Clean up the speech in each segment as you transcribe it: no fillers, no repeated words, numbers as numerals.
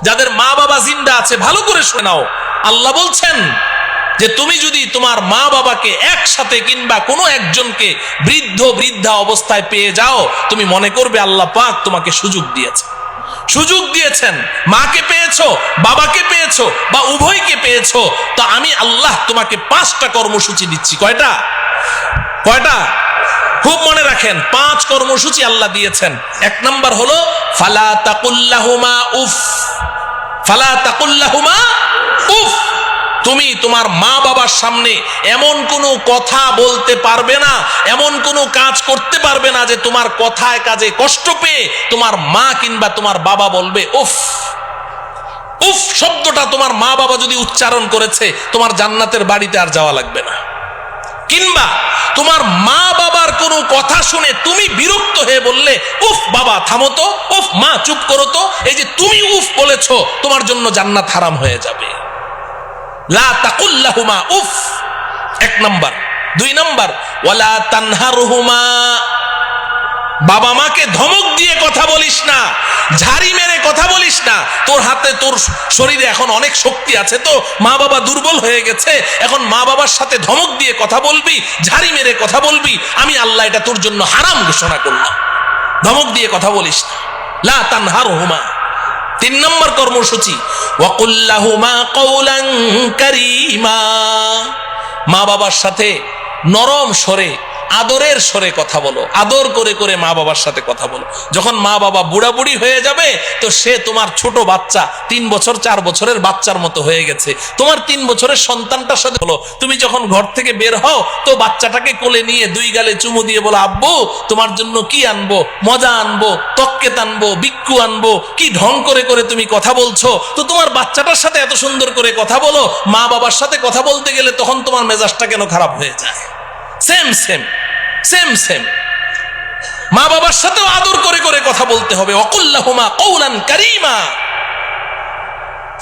যাদের মা বাবা জিন্দা আছে ভালো করে শোনাও। আল্লাহ বলছেন যে তুমি যদি তোমার মা বাবাকে একসাথে কিংবা কোনো একজনকে বৃদ্ধা অবস্থায় পেয়ে যাও, তুমি মনে করবে আল্লাহ পাক তোমাকে সুযোগ দিয়েছেন। মাকে পেয়েছো, বাবাকে পেয়েছো, বা উভয়কে পেয়েছো, তো আমি আল্লাহ তোমাকে 5টা কর্মসূচি দিচ্ছি। কয়টা? খুব মনে রাখেন, 5 কর্মসূচি আল্লাহ দিয়েছেন। 1 নাম্বার হলো ফালা তাকুল্লাহুমা উফ। তুমি তোমার মা বাবার সামনে এমন কোনো কথা বলতে পারবে না, এমন কোনো কাজ করতে পারবে না যে তোমার কথায় কাজে কষ্ট পেয়ে তোমার মা কিংবা তোমার বাবা বলবে উফ। শব্দটা তোমার মা বাবা যদি উচ্চারণ করেছে, তোমার জান্নাতের বাড়িতে আর যাওয়া লাগবে না। কিংবা তোমার মা বাবার কোনো কথা শুনে তুমি বিরক্ত হয়ে বললে উফ বাবা থামো তো, উফ মা চুপ করো তো, এই যে তুমি উফ বলেছো, তোমার জন্য জান্নাত হারাম হয়ে যাবে। লা তাকুল্লাহুমা উফ, 1 নাম্বার। 2 নাম্বার ওয়ালা তানহারহুমা, বাবা মাকে ধমক দিয়ে কথা বলিস না, ঝাড়ি মেরে কথা বলিস না। তোর হাতে, তোর শরীরে এখন অনেক শক্তি আছে, তো মা বাবা দুর্বল হয়ে গেছে, এখন মা বাবার সাথে ধমক দিয়ে কথা বলবি, ঝাড়ি মেরে কথা বলবি, আমি আল্লাহ এটা তোর জন্য হারাম ঘোষণা করলাম। ধমক দিয়ে কথা বলিস না, লা তানহারহুমা। 3 নম্বর কর্মসূচি ওয়াকুল্লাহুমা কওলান কারীমা, মা বাবার সাথে নরম স্বরে, আদরের স্বরে কথা বলো, আদর করে করে মা বাবার সাথে কথা বলো। যখন মা বাবা বুড়াবুড়ি হয়ে যাবে, তো সে তোমার ছোট বাচ্চা, 3 বছর 4 বছরের বাচ্চার মতো হয়ে গেছে। তোমার 3 বছরের সন্তানটার সাথে বলো, তুমি যখন ঘর থেকে বের হও, তো বাচ্চাটাকে কোলে নিয়ে 2 গালে চুমু দিয়ে বলো আব্বু তোমার জন্য কি আনবো, মজা আনবো, তক্কেত আনবো, বিক্কু আনবো, কি ঢং করে করে তুমি কথা বলছো। তো তোমার বাচ্চাটার সাথে এত সুন্দর করে কথা বলো, মা বাবার সাথে কথা বলতে গেলে তখন তোমার মেজাজটা কেন খারাপ হয়ে যায়? সেম মা বাবার সাথেও আদর করে করে কথা বলতে হবে। ওয়াকুল্লাহুমা কওলান কারীমা,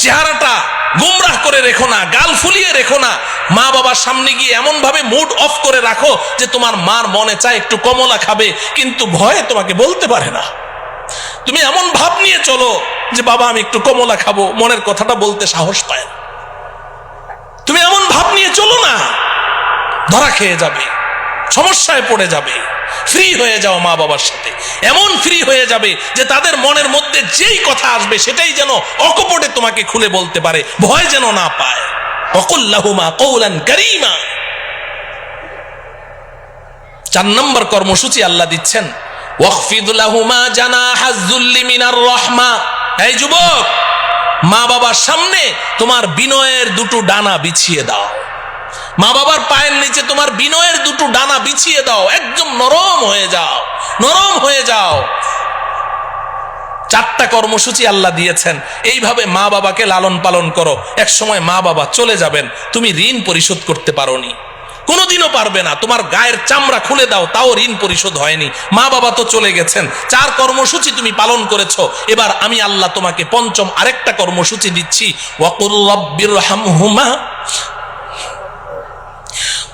চেহারাটা গোমরাহ করে রেখো না, গাল ফুলিয়ে রেখো না। মা বাবার সামনে গিয়ে এমন ভাবে মুড অফ করে রাখো যে তোমার মার মনে চায় একটু কমলা খাবে, কিন্তু ভয়ে তোমাকে বলতে পারে না। তুমি এমন ভাব নিয়ে চলো যে বাবা আমি একটু কমলা খাবো, মনের কথাটা বলতে সাহস পায় না। তুমি এমন ভাব নিয়ে চলো না, ধরা খেয়ে যাবে, সমস্যায় পড়ে যাবে। ফ্রি হয়ে যাও মা বাবার সাথে, এমন ফ্রি হয়ে যাবে যে তাদের মনের মধ্যে যেই কথা আসবে সেটাই যেন অকপটে তোমাকে খুলে বলতে পারে, ভয় যেন না পায়। ওয়াকুল্লাহুমা কওলান কারীমা। 4 নম্বর কর্মসূচি আল্লাহ দিচ্ছেন ওয়াখফিদ লাহুমা জানাহাজ যুল্লি মিনার রাহমা। এই যুবক, মা বাবার সামনে তোমার বিনয়ের 2টো ডানা বিছিয়ে দাও। মা বাবার পায়ের নিচে তোমার বিনয়ের 2টো ডানা বিছিয়ে দাও, একদম নরম হয়ে যাও। 4টা কর্মসূচি আল্লাহ দিয়েছেন। এইভাবে মা বাবাকে লালন পালন করো। এক সময় মা বাবা চলে যাবেন, তুমি ঋণ পরিশোধ করতে পারোনি, কোনোদিনও পারবে না। তোমার গায়ের চামড়া খুলে দাও, তাও ঋণ পরিশোধ হয়নি। মা বাবা তো চলে গেছেন, 4 কর্মসূচি তুমি পালন করেছো। এবার আমি আল্লাহ তোমাকে 5ম আরেকটা কর্মসূচি দিচ্ছি, ওয়াকুর রাব্বিরহামহুমা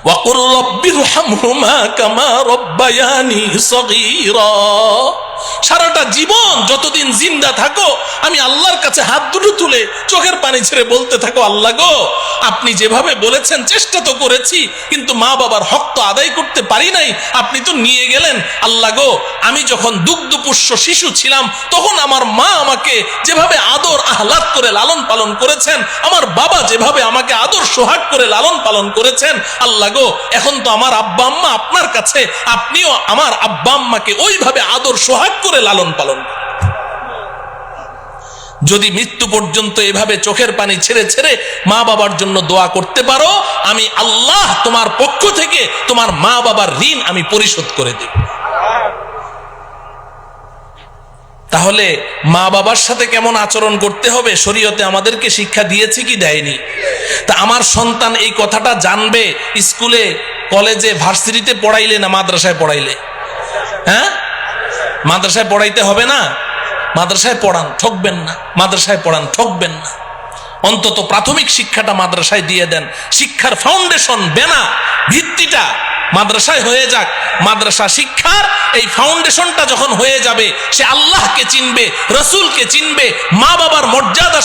ওয়াকুর রাব্বিরহামহুমা কামা রাব্বায়ানি সগীরা। সারাটা জীবন যতদিন জিন্দা থাকো, আমি আল্লাহর কাছে হাত দুটো তুলে চোখের পানি ছেড়ে বলতে থাকো, আল্লাহ গো আপনি যেভাবে বলেছেন চেষ্টা তো করেছি, কিন্তু মা বাবার হক তো আদায় করতে পারি নাই, আপনি তো নিয়ে গেলেন। আল্লাহ গো আমি যখন দুগ্ধপুষ্য শিশু ছিলাম, তখন আমার মা আমাকে যেভাবে আদর আহ্লাদ করে লালন পালন করেছেন, আমার বাবা যেভাবে আমাকে আদর সোহাগ করে লালন পালন করেছেন, আল্লাহ গো এখন তো আমার আব্বা আম্মা আপনার কাছে, আপনিও আমার আব্বা আম্মাকে ওইভাবে আদর সোহাগ করে লালন পালন। যদি মৃত্যু পর্যন্ত এভাবে চোখের পানি ছেড়ে ছেড়ে মা বাবার জন্য দোয়া করতে পারো, আমি আল্লাহ তোমার পক্ষ থেকে তোমার মা বাবার ঋণ আমি পরিশোধ করে দেব। তাহলে মা বাবার সাথে কেমন আচরণ করতে হবে শরীয়তে আমাদেরকে শিক্ষা দিয়েছে কি দেয়নি? তা আমার সন্তান এই কথাটা জানবে স্কুলে, কলেজে, ভার্সিটিতে পড়াইলে না মাদ্রাসায় পড়াইলে? হ্যাঁ, মাদ্রাসায় পড়াইতে হবে না? মাদ্রাসায় পড়ান, ঠকবেন না। মাদ্রাসায় পড়ান, ঠকবেন না। অন্তত প্রাথমিক শিক্ষাটা মাদ্রাসায় দিয়ে দেন। শিক্ষার ফাউন্ডেশন, বেনা, ভিত্তিটা মাদ্রাসায় হয়ে যাক। মাদ্রাসা শিক্ষার এই ফাউন্ডেশনটা যখন হয়ে যাবে, সে আল্লাহকে চিনবে, রসুলকে চিনবে, মা বাবার মর্যাদা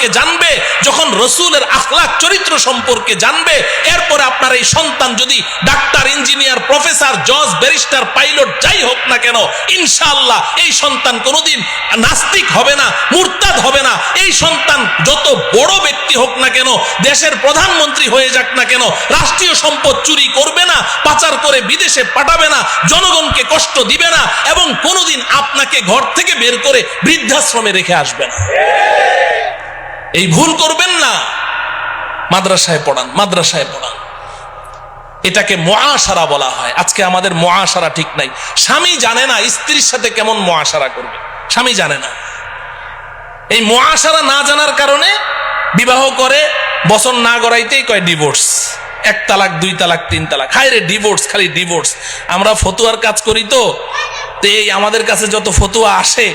সম্পর্কে জানবে, যখন রসুলের আখলাক চরিত্র সম্পর্কে জানবে, এরপরে আপনার এই সন্তান যদি ডাক্তার, ইঞ্জিনিয়ার, প্রফেসর, জজ, ব্যারিস্টার, পাইলট যাই হোক না কেন, ইনশাআল্লাহ এই সন্তান কোনোদিন নাস্তিক হবে না, মুরতাদ হবে না। এই সন্তান যত বড় ব্যক্তি হোক না কেন, দেশের প্রধানমন্ত্রী হয়ে যাক না কেন, রাষ্ট্রীয় সম্পদ চুরি করবে না, পাচার করে বিদেশে পাঠাবে না, জনগণকে কষ্ট দিবে না, এবং কোনোদিন আপনাকে ঘর থেকে বের করে বৃদ্ধাশ্রমে রেখে আসবে না। এই ভুল করবেন না। মাদ্রাসায় পড়ান, মাদ্রাসায় পড়ান। এটাকে মুআশারা বলা হয়। আজকে আমাদের মুআশারা ঠিক নাই। স্বামী জানে না স্ত্রীর সাথে কেমন মুআশারা করবে, স্বামী জানে না। এই মুআশারা না জানার কারণে বিবাহ করে, বছর না গড়াইতেই কয় ডিভোর্স, 1 তালাক, 2 তালাক, 3 তালাক। হায় রে ডিভোর্স, খালি ডিভোর্স। আমরা ফতুয়ার কাজ করি তো এই আমাদের কাছে যত ফতুয়া আসে,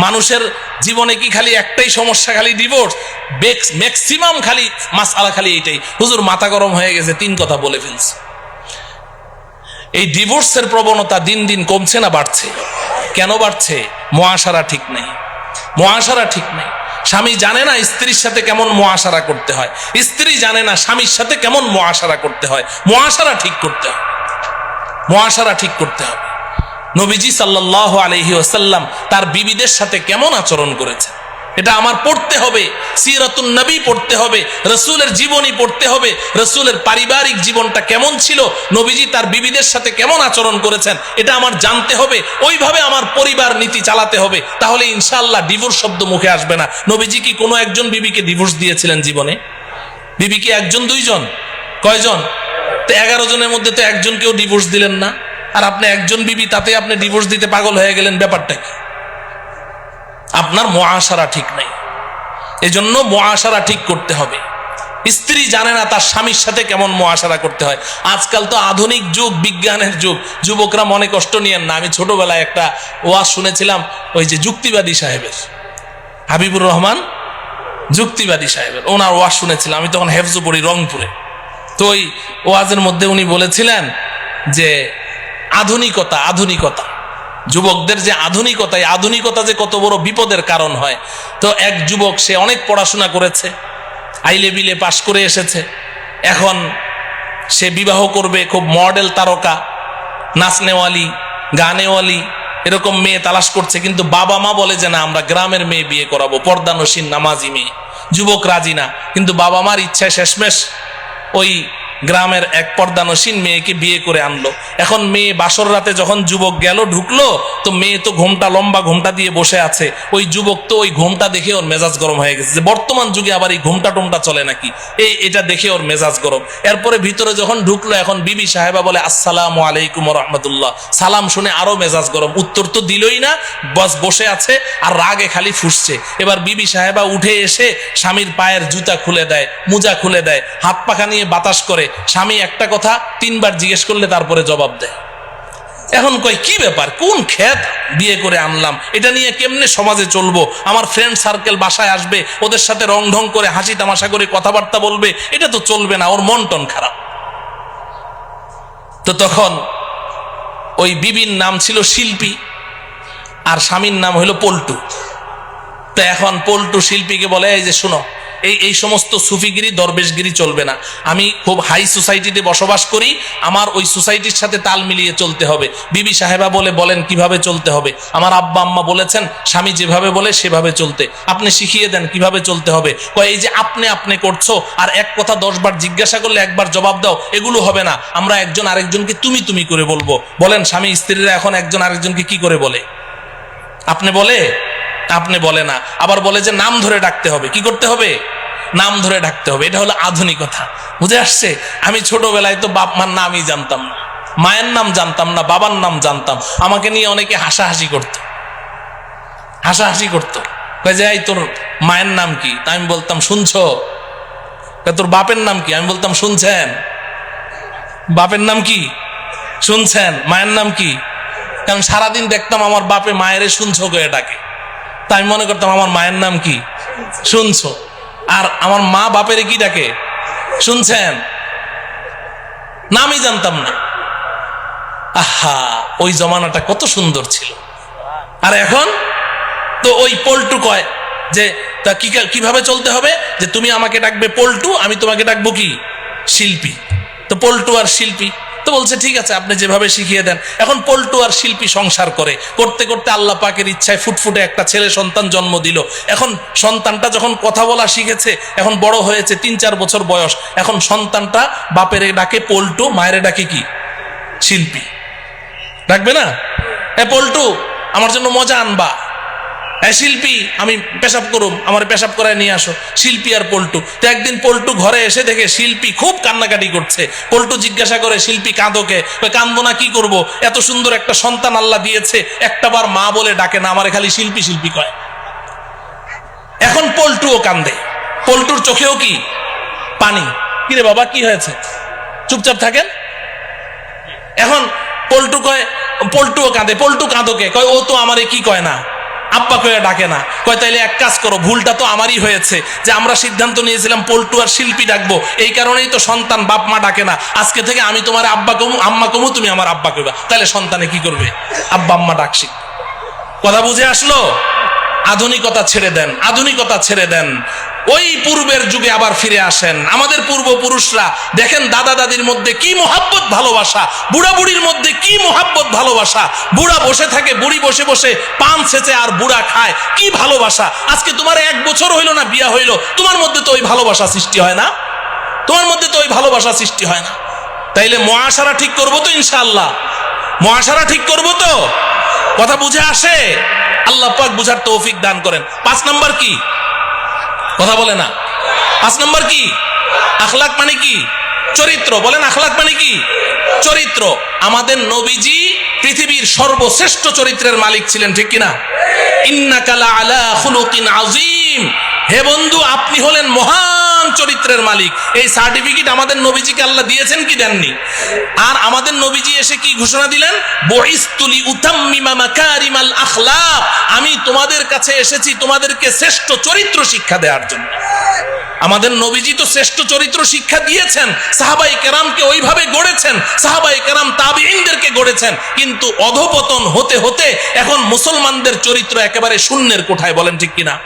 মানুষের জীবনে কি খালি একটাই সমস্যা, খালি ডিভোর্স? ম্যাক্সিমাম খালি মাসআলা খালি এইটাই, হুজুর মাথা গরম হয়ে গেছে, 3 কথা বলে ফেলছে। এই ডিভোর্সের প্রবণতা দিন দিন কমছে না বাড়ছে? কেন বাড়ছে? মুআশারা ঠিক নেই, মুআশারা ঠিক নেই। স্বামী জানে না স্ত্রীর সাথে কেমন মুআশারা করতে হয়, স্ত্রী জানে না স্বামীর সাথে কেমন মুআশারা করতে হয়। মুআশারা ঠিক করতে হবে, মুআশারা ঠিক করতে হবে। নবীজি সাল্লাল্লাহু আলাইহি ওয়াসাল্লাম তার বিবিদের সাথে কেমন আচরণ করেছেন এটা আমার পড়তে হবে। সিরাতুন নবী পড়তে হবে, রসুলের জীবনী পড়তে হবে। রসুলের পারিবারিক জীবনটা কেমন ছিল, নবীজি তার বিবিদের সাথে কেমন আচরণ করেছেন এটা আমার জানতে হবে। ওইভাবে আমার পরিবার নীতি চালাতে হবে, তাহলে ইনশাআল্লাহ ডিভোর্স শব্দ মুখে আসবে না। নবীজি কি কোনো একজন বিবিকে ডিভোর্স দিয়েছিলেন জীবনে? বিবি কি 1 2 জন? কয়জন? তো 11 জনের মধ্যে তো একজনকেও ডিভোর্স দিলেন না। আর আপনি একজন বিবি, তাতে আপনি ডিভোর্স দিতে পাগল হয়ে গেলেন, ব্যাপারটা কি? আপনার মুআশারা ঠিক নাই। এজন্য মুআশারা ঠিক করতে হবে। স্ত্রী জানে না তার স্বামীর সাথে কেমন মুআশারা করতে হয়। আজকাল তো আধুনিক যুগ, বিজ্ঞানের যুগ। যুবকরা মনে কষ্ট নিয়েন না। আমি ছোটবেলায় একটা ওয়াজ শুনেছিলাম, ওই যে যুক্তিবাদী সাহেবের, হাবিবুর রহমান যুক্তিবাদী সাহেবের, ওনার ওয়াজ শুনেছিলাম। আমি তখন হেফজ পড়ি রংপুরে। তো ওই ওয়াজের মধ্যে উনি বলেছিলেন যে আধুনিকতা, আধুনিকতা, যুবকদের যে আধুনিকতা, এই আধুনিকতা যে কত বড় বিপদের কারণ হয়। তো এক যুবক, সে অনেক পড়াশোনা করেছে, হাই লেভেলে পাশ করে এসেছে, এখন সে বিবাহ করবে খুব মডেল তারকা, নাচনেওয়ালি, গানেওয়ালি, এরকম মেয়ে তালাশ করছে। কিন্তু বাবা মা বলে যে না, আমরা গ্রামের মেয়ে বিয়ে করাবো, পর্দানসীন নামাজি মেয়ে। যুবক রাজি না, কিন্তু বাবা মার ইচ্ছায় শেষমেশ ওই গ্রামের এক পর্দানসীন মেয়েকে বিয়ে করে আনলো। এখন মেয়ে বাসর রাতে যখন যুবক গেল, ঢুকলো, তো মেয়ে তো ঘোমটা, লম্বা ঘোমটা দিয়ে বসে আছে। ওই যুবক তো ওই ঘোমটা দেখে ওর মেজাজ গরম হয়ে গেছে, যে বর্তমান যুগে আবার এই ঘোমটা টোমটা চলে নাকি, এটা দেখে ওর মেজাজ গরম। এরপরে ভিতরে যখন ঢুকলো, এখন বিবি সাহেবা বলে আসসালামু আলাইকুম ওয়া রাহমাতুল্লাহ। সালাম শুনে আরো মেজাজ গরম, উত্তর তো দিলই না, বস বসে আছে আর রাগে খালি ফুসছে। এবার বিবি সাহেবা উঠে এসে স্বামীর পায়ের জুতা খুলে দেয়, মোজা খুলে দেয়, হাত পাখা নিয়ে বাতাস করে। স্বামী একটা কথা 3 বার জিজ্ঞেস করলে তারপরে জবাব দেয়। এখন কয় কি ব্যাপার, কোন ক্ষেত বিয়ে করে আনলাম, এটা নিয়ে কেমনে সমাজে চলবো? আমার ফ্রেন্ড সার্কেল বাসায় আসবে, ওদের সাথে রং ঢং করে হাসি তামাশা করে কথাবার্তা বলবে, এটা তো চলবে না, ওর মন টন খারাপ। তো তখন ওই বিবির নাম ছিল শিল্পী, আর স্বামীর নাম হলো পল্টু। তো এখন পল্টু শিল্পীকে বলে, এই যে শুনো, এই সমস্ত সুফিগিরি, দরবেশগিরি চলবে না। আমি খুব হাই সোসাইটিতে বসবাস করি, আমার ওই সোসাইটির সাথে তাল মিলিয়ে চলতে হবে। বিবি সাহেবা বলেন কিভাবে চলতে হবে? আমার আব্বা আম্মা বলেছেন স্বামী যেভাবে বলে সেভাবে চলতে, আপনি শিখিয়ে দেন কিভাবে চলতে হবে। কয় এই যে আপনি আপনি করছো, আর এক কথা 10 বার জিজ্ঞাসা করলে একবার জবাব দাও, এগুলো হবে না। আমরা একজন আরেকজনকে তুমি তুমি করে বলবো। বলেন স্বামী স্ত্রীরা এখন একজন আরেকজনকে কি করে বলে? আপনি বলে, আপনি বলে না, আবার বলে যে নাম ধরে ডাকতে হবে। কি করতে হবে? নাম ধরে ডাকতে হবে। এটা হলো আধুনিকতা। বুঝে আসছে? আমি ছোটবেলায় তো বাপ মার নামই জানতাম না, মায়ের নাম জানতাম না, বাবার নাম জানতাম। আমাকে নিয়ে অনেকে হাসাহাসি করত, হাসাহাসি করত। যে এই তোর মায়ের নাম কি? আমি বলতাম শুনছো। তোর বাপের নাম কি? আমি বলতাম শুনছেন। বাপের নাম কি? শুনছেন। মায়ের নাম কি? কারণ সারাদিন দেখতাম আমার বাপে মায়েরে শুনছো করে ডাকে, তাই আমি মনে করতাম আমার মায়ের নাম কি? শুনছো। আর আমার মা বাপেরে কি ডাকে? শুনছেন। নামই জানতাম না। আহা, ওই জমানাটা কত সুন্দর ছিল। আর এখন তো ওই পল্টু কয় যে তা কিভাবে চলতে হবে? যে তুমি আমাকে ডাকবে পল্টু, আমি তোমাকে ডাকবো কি? শিল্পী। তো পল্টু আর শিল্পী, তো বলছে ঠিক আছে আপনি যেভাবে শিখিয়ে দেন। এখন পল্টু আর শিল্পী সংসার করতে করতে আল্লাহ পাকের ইচ্ছায় ফুটফুটে একটা ছেলে সন্তান জন্ম দিল। এখন সন্তানটা যখন কথা বলা শিখেছে, এখন বড় হয়েছে, 3-4 বছর বয়স, এখন সন্তানটা বাপের ডাকে পল্টু, মায়ের ডাকে কি? শিল্পী। ডাকবে না? পল্টু আমার জন্য মজা আনবা। শিল্পী আমি পেশাব করুম, আমার পেশাব করায় নিয়ে আসো। শিল্পী আর পল্টু। তো একদিন পল্টু ঘরে এসে দেখে শিল্পী খুব কান্নাকাটি করছে। পল্টু জিজ্ঞাসা করে, শিল্পী কাঁদোকে? কান্দবো না, কি করব, এত সুন্দর একটা সন্তান আল্লাহ দিয়েছে, একটাবার মা বলে ডাকে না, আমারে খালি শিল্পী শিল্পী কয়। এখন পল্টুও কান্দে, পল্টুর চোখেও কি পানি। কিরে বাবা কি হয়েছে? চুপচাপ থাকেন। এখন পল্টু কয়, পল্টুও কাঁদে, পল্টু কাঁদোকে? কয় ও তো আমারে কি কয় না, আব্বা কয়ে ডাকে না। কয় তাইলে এক কাজ করো, ভুলটা তো আমারই হয়েছে, যে আমরা সিদ্ধান্ত নিয়েছিলাম পল্টু আর শিল্পী ডাকবো, এই কারণেই তো সন্তান বাপ মা ডাকে না। আজকে থেকে আমি তোমার আব্বা কমু, আম্মা কমু, তুমি আমার আব্বা কইবা। তাহলে সন্তানে কি করবে? আব্বা আম্মা ডাকছি। কথা বুঝে আসলো? আধুনিকতা ছেড়ে দেন, আধুনিকতা ছেড়ে দেন। ওই পূর্বের যুগে আবার ফিরে আসেন। আমাদের পূর্বপুরুষরা দেখেন দাদা দাদির মধ্যে কি মোহাব্বত ভালোবাসা, বুড়া বুড়ির মধ্যে কি মোহাব্বত ভালোবাসা। বুড়া বসে থাকে, বুড়ি বসে বসে পান ছেঁচে আর বুড়া খায়, কি ভালোবাসা। আজকে তোমার 1 বছর হইলো না বিয়া হইলো, তোমার মধ্যে তো ওই ভালোবাসা সৃষ্টি হয় না, তোমার মধ্যে তো ওই ভালোবাসা সৃষ্টি হয় না। তাইলে মুআশারা ঠিক করবো তো ইনশাআল্লাহ? মুআশারা ঠিক করবো তো? কথা বুঝে আসে? আল্লাহ পাক বুঝার তৌফিক দান করেন। 5 নাম্বার কি? কথা বলে না। 5 নাম্বার কি? আখলাক মানে কি? চরিত্র। বলেন আখলাক মানে কি? চরিত্র। আমাদের নবীজি পৃথিবীর সর্বশ্রেষ্ঠ চরিত্রের মালিক ছিলেন, ঠিক কিনা? ইন্নাকা লা আলা খুলুকিন আযীম। হে বন্ধু, আপনি হলেন মহান চরিত্রের মালিক। এই সার্টিফিকেট আমাদের নবীজিকে আল্লাহ দিয়েছেন কি দেননি? আর আমাদের নবীজি এসে কি ঘোষণা দিলেন? বুইসতুলি উতাম্মিমা মাকারিমাল আখলাক। আমি তোমাদের কাছে এসেছি তোমাদেরকে শ্রেষ্ঠ চরিত্র শিক্ষা দেওয়ার জন্য। আমাদের নবীজি তো শ্রেষ্ঠ চরিত্র শিক্ষা দিয়েছেন, সাহাবায়ে কেরামকে ওইভাবে গড়েছেন, সাহাবায়ে কেরাম তাবিঈনদেরকে গড়েছেন। কিন্তু অধপতন হতে হতে এখন মুসলমানদের চরিত্র একেবারে শূন্যের কোঠায়। বলেন ঠিক কিনা?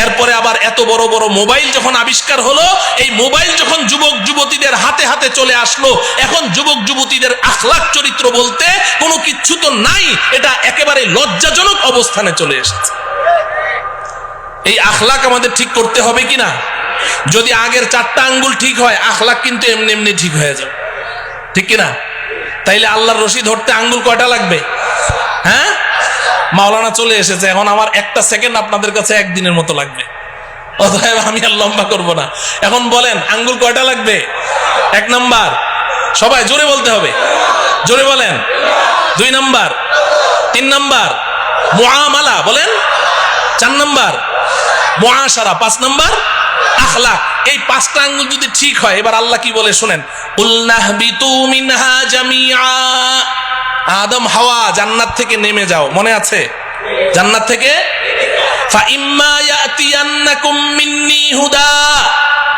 এরপরে আবার এত বড় বড় মোবাইল যখন আবিষ্কার হলো, এই মোবাইল যখন যুবক যুবতীদের হাতে হাতে চলে আসলো, এখন যুবক যুবতীদের আখলাক চরিত্র বলতে কোনো কিচ্ছু তো নাই। এটা একেবারে লজ্জাজনক অবস্থানে চলে এসেছে। এই আখলাক আমাদের ঠিক করতে হবে কিনা? যদি আগের 4টা আঙ্গুল ঠিক হয়, আখলাক কিন্তু এমনি এমনি ঠিক হয়ে যাবে, ঠিক কিনা? তাইলে আল্লাহর রশি ধরতে আঙ্গুল কয়টা লাগবে? হ্যাঁ, মাওলানা চলে এসেছে, এখন আমার 1টা সেকেন্ড আপনাদের কাছে 1 দিনের মতো লাগবে। অতএব আমি আর লম্বা করব না। এখন বলেন আঙ্গুল কয়টা লাগবে? 1 নাম্বার, সবাই জোরে বলতে হবে, জোরে বলেন। 2 নাম্বার, 3 নাম্বার মুআমালা, বলেন। 4 নাম্বার মুআশারা, 5 নাম্বার আখলাক। এই 5টা আঙ্গুল যদি ঠিক হয়, এবার আল্লাহ কি বলে শুনেন। কুলনাহবিতু মিনহা জামিআ। আদম হাওয়া জান্নাত থেকে নেমে যাও, মনে আছে? জান্নাত থেকে ফাইম্মা ইয়াতিয়ান্নাকুম মিন্নি হুদা।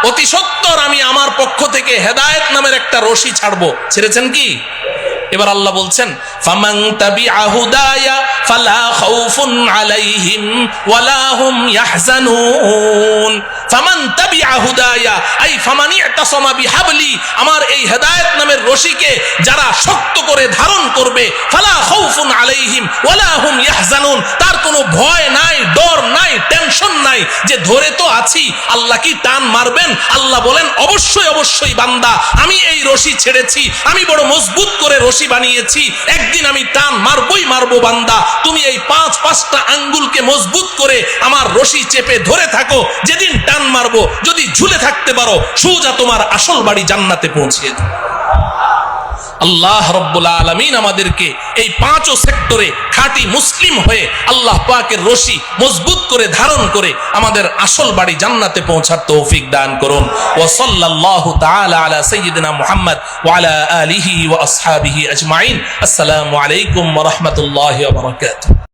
অতি সত্বর আমি আমার পক্ষ থেকে হেদায়েত নামের একটা রশি ছাড়বো। ছেড়েছেন কি? এবার আল্লাহ বলছেন ফামান তাবিআ হুদায়া ফালা খাউফুন আলাইহিম ওয়ালা হুম ইয়াহজানুন। ফামান তাবিআ হুদায়া আই ফামান ইতাসামা বিহাবলি। আমার এই হেদায়েত নামের রশিকে যারা শক্ত করে ধারণ করবে, ফালা খাউফুন আলাইহিম ওয়ালা হুম ইয়াহজানুন। তার কোনো ভয় নাই, ডর নাই, টেনশন নাই যে ধরে তো আছি, আল্লাহ কি টান মারবেন? আল্লাহ বলেন অবশ্যই অবশ্যই বান্দা, আমি এই রশি ছেড়েছি, আমি বড় মজবুত করে রশি বানিয়েছি, একদিন আমি টান মারবই মারবো বান্দা। তুমি এই 5টা আঙ্গুলকে মজবুত করে আমার রশি চেপে ধরে থাকো, যেদিন টান মারবো যদি ঝুলে থাকতে পারো, সোজা তোমার আসল বাড়ি জান্নাতে পৌঁছিয়ে দেবে। আল্লাহ রাব্বুল আলামিন আমাদেরকে এই 5 সেক্টরে খাঁটি মুসলিম হয়ে আল্লাহ পাকের রশি মজবুত করে ধারণ করে আমাদের আসল বাড়ি জান্নাতে পৌঁছার তৌফিক দান করুন। ওয়া সাল্লাল্লাহু তাআলা আলা সাইয়্যিদিনা মুহাম্মদ ওয়া আলা আলিহি ওয়া আসহাবিহি আজমাইন। আসসালামু আলাইকুম ওয়া রাহমাতুল্লাহি ওয়া বারাকাতুহু।